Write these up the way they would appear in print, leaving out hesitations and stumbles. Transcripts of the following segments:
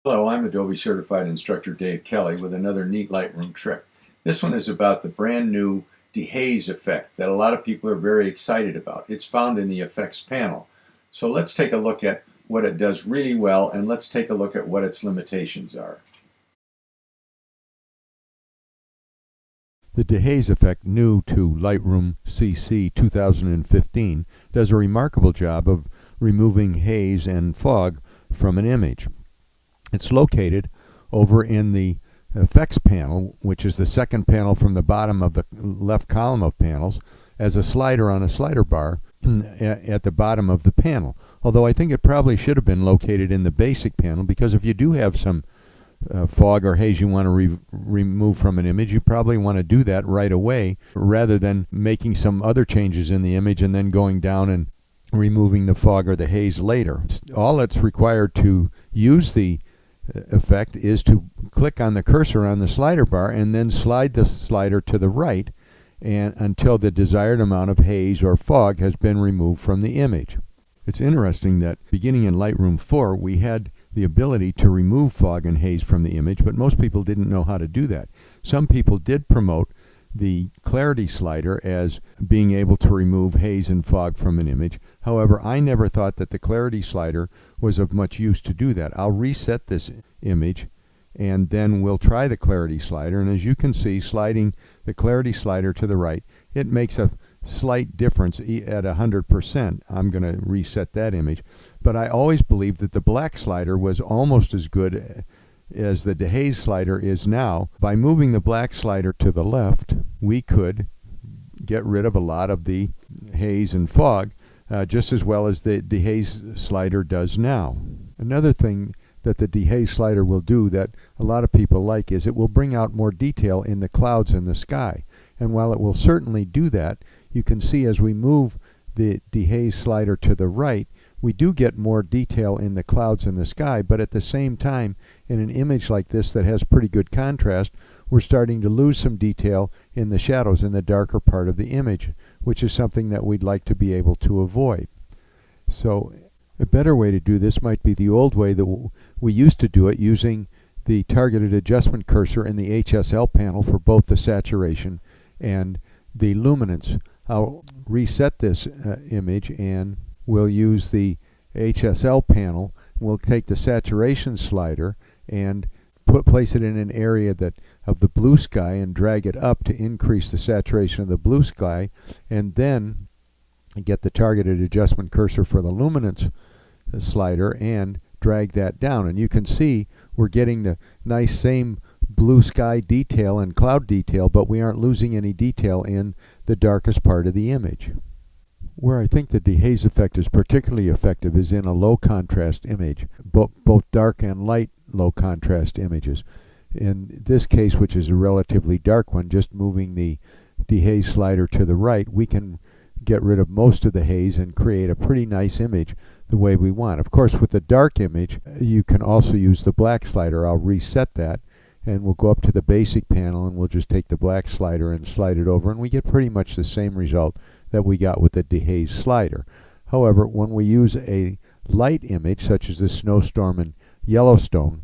Hello, I'm Adobe Certified Instructor Dave Kelly with another neat Lightroom trick. This one is about the brand new Dehaze effect that a lot of people are very excited about. It's found in the effects panel. So let's take a look at what it does really well, and let's take a look at what its limitations are. The Dehaze effect, new to Lightroom CC 2015, does a remarkable job of removing haze and fog from an image. It's located over in the effects panel, which is the second panel from the bottom of the left column of panels, as a slider on a slider bar at the bottom of the panel. Although I think it probably should have been located in the basic panel, because if you do have some fog or haze you want to remove from an image, you probably want to do that right away rather than making some other changes in the image and then going down and removing the fog or the haze later. All that's required to use the effect is to click on the cursor on the slider bar and then slide the slider to the right and until the desired amount of haze or fog has been removed from the image. It's interesting that beginning in Lightroom 4 we had the ability to remove fog and haze from the image, but most people didn't know how to do that. Some people did promote the clarity slider as being able to remove haze and fog from an image. However, I never thought that the clarity slider was of much use to do that. I'll reset this image and then we'll try the clarity slider, and as you can see, sliding the clarity slider to the right, it makes a slight difference at 100%. I'm going to reset that image, but I always believed that the black slider was almost as good as the Dehaze slider is now. By moving the black slider to the left, we could get rid of a lot of the haze and fog just as well as the Dehaze slider does now. Another thing that the Dehaze slider will do that a lot of people like is it will bring out more detail in the clouds in the sky. And while it will certainly do that, you can see as we move the Dehaze slider to the right, we do get more detail in the clouds in the sky, but at the same time, in an image like this that has pretty good contrast, we're starting to lose some detail in the shadows in the darker part of the image, which is something that we'd like to be able to avoid. So a better way to do this might be the old way that we used to do it, using the targeted adjustment cursor in the HSL panel for both the saturation and the luminance. I'll reset this image and we'll use the HSL panel. We'll take the saturation slider and place it in an area of the blue sky and drag it up to increase the saturation of the blue sky, and then get the targeted adjustment cursor for the luminance slider and drag that down, and you can see we're getting the nice same blue sky detail and cloud detail, but we aren't losing any detail in the darkest part of the image. Where I think the Dehaze effect is particularly effective is in a low contrast image, both dark and light low contrast images. In this case, which is a relatively dark one, just moving the Dehaze slider to the right, we can get rid of most of the haze and create a pretty nice image the way we want. Of course, with the dark image, you can also use the black slider. I'll reset that, and we'll go up to the basic panel and we'll just take the black slider and slide it over, and we get pretty much the same result that we got with the Dehaze slider. However, when we use a light image such as this snowstorm in Yellowstone,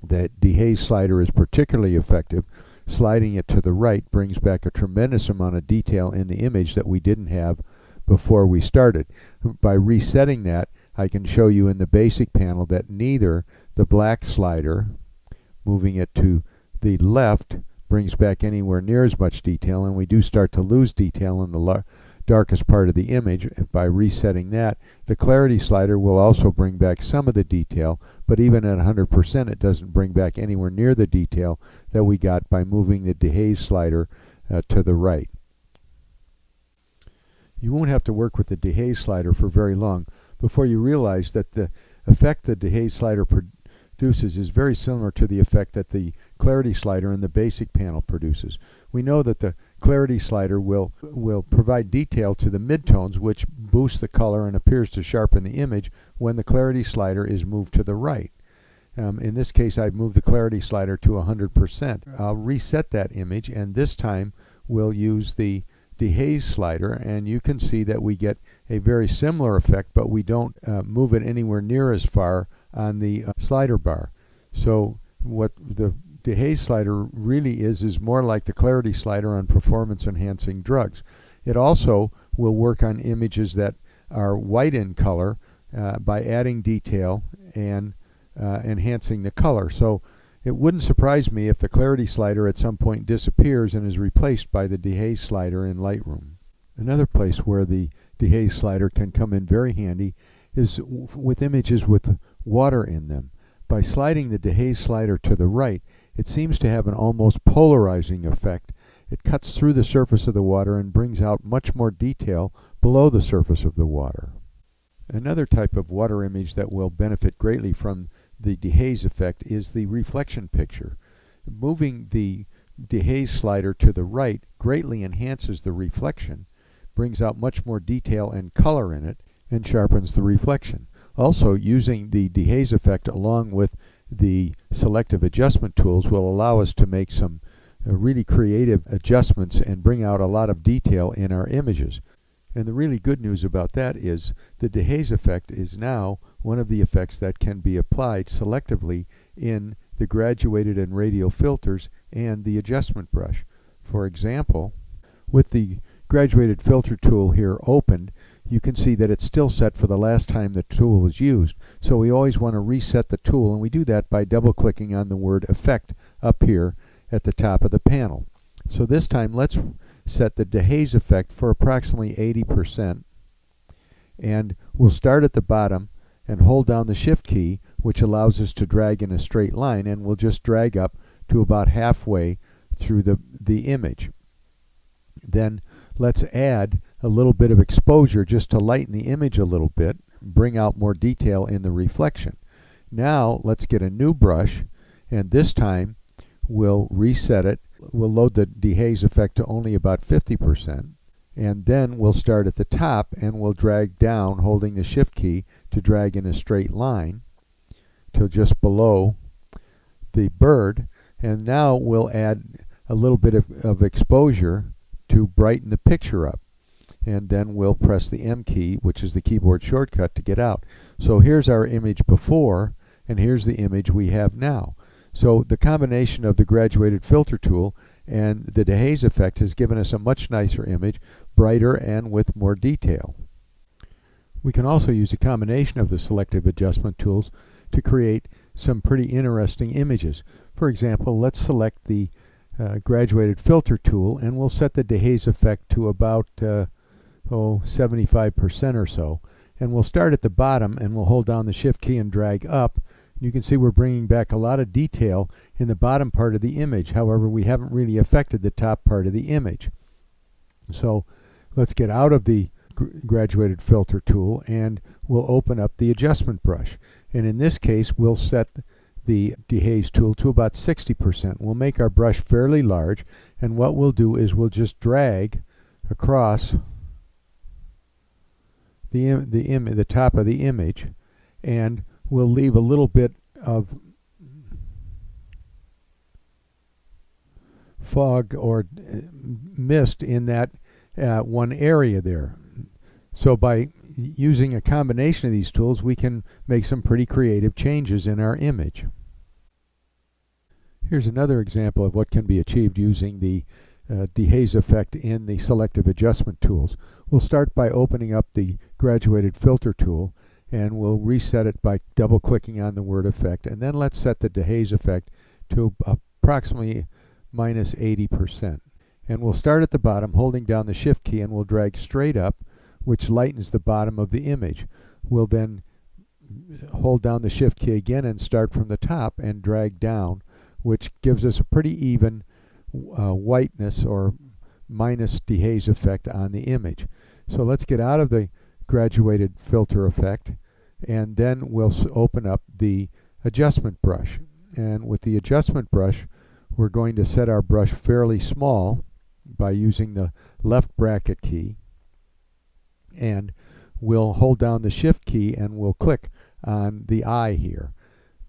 the Dehaze slider is particularly effective. Sliding it to the right brings back a tremendous amount of detail in the image that we didn't have before we started. By resetting that, I can show you in the basic panel that neither the black slider, moving it to the left, brings back anywhere near as much detail, and we do start to lose detail in the darkest part of the image. By resetting that, the clarity slider will also bring back some of the detail, but even at 100% it doesn't bring back anywhere near the detail that we got by moving the Dehaze slider to the right. You won't have to work with the Dehaze slider for very long before you realize that the effect the Dehaze slider produces is very similar to the effect that the clarity slider in the basic panel produces. We know that the clarity slider will provide detail to the midtones, which boosts the color and appears to sharpen the image when the clarity slider is moved to the right. In this case, I've moved the clarity slider to 100%. I'll reset that image, and this time we'll use the Dehaze slider, and you can see that we get a very similar effect, but we don't move it anywhere near as far on the slider bar. So what the Dehaze slider really is more like the clarity slider on performance enhancing drugs. It also will work on images that are white in color by adding detail and enhancing the color. So it wouldn't surprise me if the clarity slider at some point disappears and is replaced by the Dehaze slider in Lightroom. Another place where the Dehaze slider can come in very handy is with images with water in them. By sliding the Dehaze slider to the right, it seems to have an almost polarizing effect. It cuts through the surface of the water and brings out much more detail below the surface of the water. Another type of water image that will benefit greatly from the Dehaze effect is the reflection picture. Moving the Dehaze slider to the right greatly enhances the reflection, brings out much more detail and color in it, and sharpens the reflection. Also, using the Dehaze effect along with the selective adjustment tools will allow us to make some really creative adjustments and bring out a lot of detail in our images. And the really good news about that is the Dehaze effect is now one of the effects that can be applied selectively in the graduated and radial filters and the adjustment brush. For example, with the graduated filter tool here opened, you can see that it's still set for the last time the tool was used. So we always want to reset the tool, and we do that by double-clicking on the word Effect up here at the top of the panel. So this time let's set the Dehaze effect for approximately 80%, and we'll start at the bottom and hold down the Shift key, which allows us to drag in a straight line, and we'll just drag up to about halfway through the image. Then let's add a little bit of exposure just to lighten the image a little bit, bring out more detail in the reflection. Now let's get a new brush, and this time we'll reset it. We'll load the Dehaze effect to only about 50%, and then we'll start at the top and we'll drag down holding the Shift key to drag in a straight line till just below the bird, and now we'll add a little bit of exposure to brighten the picture up, and then we'll press the M key, which is the keyboard shortcut, to get out. So here's our image before, and here's the image we have now. So the combination of the graduated filter tool and the Dehaze effect has given us a much nicer image, brighter and with more detail. We can also use a combination of the selective adjustment tools to create some pretty interesting images. For example, let's select the graduated filter tool, and we'll set the Dehaze effect to about 75% or so. And we'll start at the bottom, and we'll hold down the Shift key and drag up. You can see we're bringing back a lot of detail in the bottom part of the image. However, we haven't really affected the top part of the image. So let's get out of the graduated filter tool, and we'll open up the adjustment brush. And in this case, we'll set the Dehaze tool to about 60%. We'll make our brush fairly large, and what we'll do is we'll just drag across the top of the image, and we'll leave a little bit of fog or mist in that one area there. So by using a combination of these tools, we can make some pretty creative changes in our image. Here's another example of what can be achieved using the Dehaze effect in the selective adjustment tools. We'll start by opening up the graduated filter tool, and we'll reset it by double clicking on the word effect, and then let's set the Dehaze effect to approximately minus 80%. And we'll start at the bottom holding down the Shift key, and we'll drag straight up, which lightens the bottom of the image. We'll then hold down the Shift key again and start from the top and drag down, which gives us a pretty even whiteness or minus Dehaze effect on the image. So let's get out of the graduated filter effect, and then we'll open up the adjustment brush. And with the adjustment brush, we're going to set our brush fairly small by using the left bracket key, and we'll hold down the Shift key and we'll click on the eye here.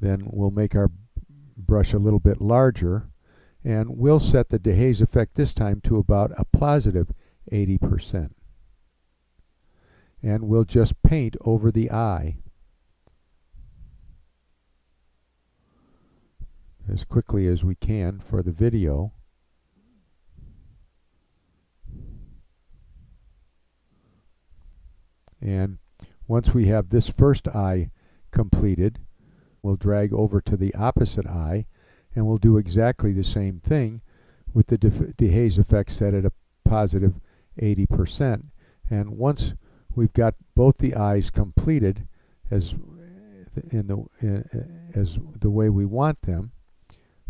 Then we'll make our brush a little bit larger, and we'll set the Dehaze effect this time to about a positive 80%. And we'll just paint over the eye. as quickly as we can for the video. And once we have this first eye completed, we'll drag over to the opposite eye, and we'll do exactly the same thing with the dehaze effect set at a positive 80%. And once we've got both the eyes completed as the way we want them,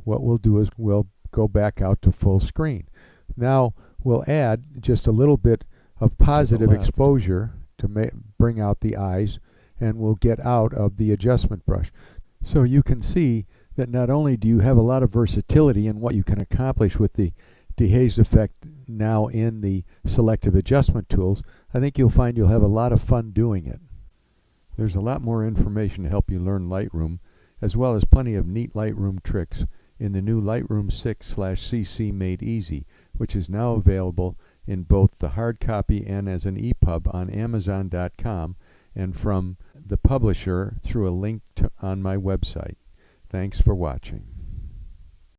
what we'll do is we'll go back out to full screen. Now we'll add just a little bit of positive exposure to bring out the eyes, and we'll get out of the adjustment brush. So you can see that not only do you have a lot of versatility in what you can accomplish with the dehaze effect now in the selective adjustment tools, I think you'll find you'll have a lot of fun doing it. There's a lot more information to help you learn Lightroom, as well as plenty of neat Lightroom tricks in the new Lightroom 6/CC Made Easy, which is now available in both the hard copy and as an EPUB on Amazon.com and from the publisher through a link on my website. Thanks for watching.